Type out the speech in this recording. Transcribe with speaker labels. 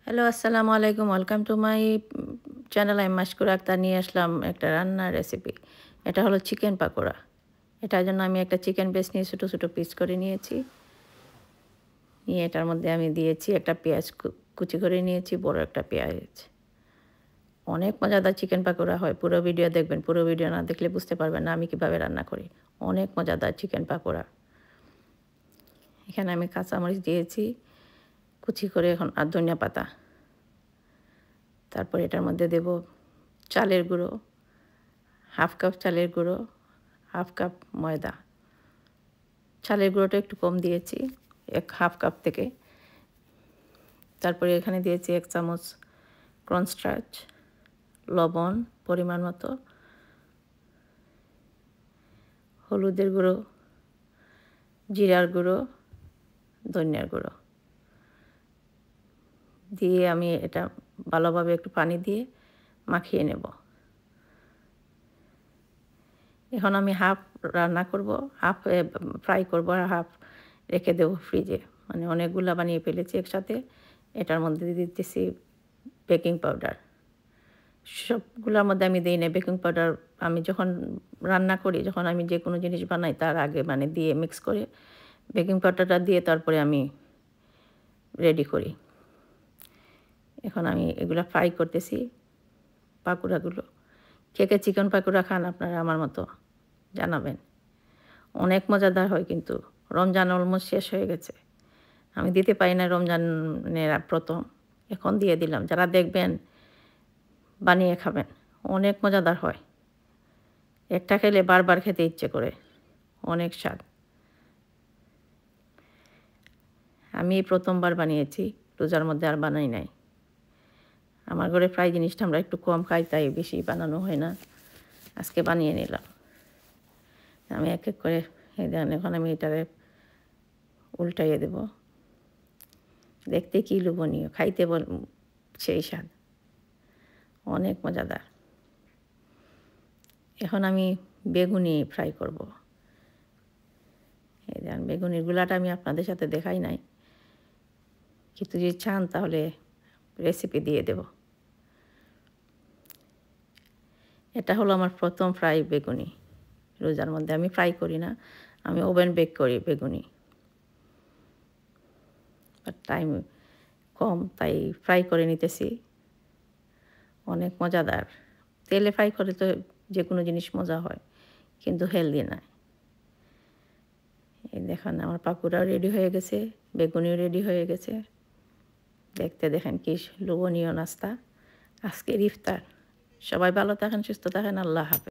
Speaker 1: Hello, আসসালামু আলাইকুম। Welcome to my channel. আমি মাশকুরা আক্তার নিয়ে আসলাম একটা রান্নার রেসিপি। এটা হলো চিকেন পাকোড়া। এটার জন্য আমি একটা চিকেন ব্রেস্ট নিয়ে ছোটো ছোটো পিস করে নিয়েছি। নিয়ে এটার মধ্যে আমি দিয়েছি একটা পেঁয়াজ কুচি করে নিয়েছি, বড় একটা পেঁয়াজ। অনেক মজাদার চিকেন পাকোড়া হয়। পুরো ভিডিও দেখবেন। পুরো ভিডিও না দেখলে বুঝতে পারবেন না আমি কীভাবে রান্না করি। অনেক মজাদার চিকেন পাকোড়া। এখানে আমি কাঁচামরিচ দিয়েছি কুচি করে, এখন আর ধনিয়া পাতা। তারপর এটার মধ্যে দেব চালের গুঁড়ো, হাফ কাপ চালের গুঁড়ো, হাফ কাপ ময়দা। চালের গুঁড়োটা একটু কম দিয়েছি, হাফ কাপ থেকে। তারপরে এখানে দিয়েছি 1 চামচ কর্নস্টার্চ, লবণ পরিমাণ মতো, হলুদের গুঁড়ো, জিরার গুঁড়ো, ধনিয়ার গুঁড়ো দিয়ে আমি এটা ভালোভাবে একটু পানি দিয়ে মাখিয়ে নেব। এখন আমি হাফ রান্না করব, হাফ ফ্রাই করব আর হাফ রেখে দেবো ফ্রিজে। মানে অনেকগুলো বানিয়ে ফেলেছি একসাথে। এটার মধ্যে দিতেছি বেকিং পাউডার। সবগুলোর মধ্যে আমি দিই না বেকিং পাউডার। আমি যখন রান্না করি, যখন আমি যে কোনো জিনিস বানাই তার আগে মানে দিয়ে মিক্স করে বেকিং পাউডারটা দিয়ে তারপরে আমি রেডি করি। এখন আমি এগুলো ফ্রাই করতেছি পাকোড়াগুলো। কে কে চিকেন পাকোড়া খান আপনারা আমার মতো জানাবেন। অনেক মজাদার হয়, কিন্তু রমজান অলমোস্ট শেষ হয়ে গেছে। আমি দিতে পারি না রমজানের প্রথম, এখন দিয়ে দিলাম। যারা দেখবেন বানিয়ে খাবেন, অনেক মজাদার হয়। একটা খেলে বারবার খেতে ইচ্ছে করে, অনেক স্বাদ। আমি প্রথমবার বানিয়েছি, রোজার মধ্যে আর বানাই নাই। আমার ঘরে ফ্রাই জিনিসটা আমরা একটু কম খাই, তাই বেশি বানানো হয় না। আজকে বানিয়ে নিলাম। আমি এক এক করে এখন আমি এটারে উল্টাইয়ে দেব। দেখতে কি লোভনীয়, খাইতে সেই স্বাদ, অনেক মজাদার। এখন আমি বেগুনি ফ্রাই করব। এই দেখেন বেগুনির গুলাটা আমি আপনাদের সাথে দেখাই নাই, কিন্তু যদি চান তাহলে রেসিপি দিয়ে দেব। এটা হলো আমার প্রথম ফ্রাই বেগুনি। রোজার মধ্যে আমি ফ্রাই করি না, আমি ওভেন বেক করি বেগুনি। আর টাইম কম, তাই ফ্রাই করে নিতেছি। অনেক মজাদার। তেলে ফ্রাই করে তো যে কোনো জিনিস মজা হয়, কিন্তু হেলদি না। এই দেখেন আমার পাকোড়াও রেডি হয়ে গেছে, বেগুনিও রেডি হয়ে গেছে। দেখতে দেখেন কি লোভনীয় নাস্তা। আজকের ইফতার। সবাই ভালো থাকেন, সুস্থ থাকেন। আল্লাহ হাফেজ।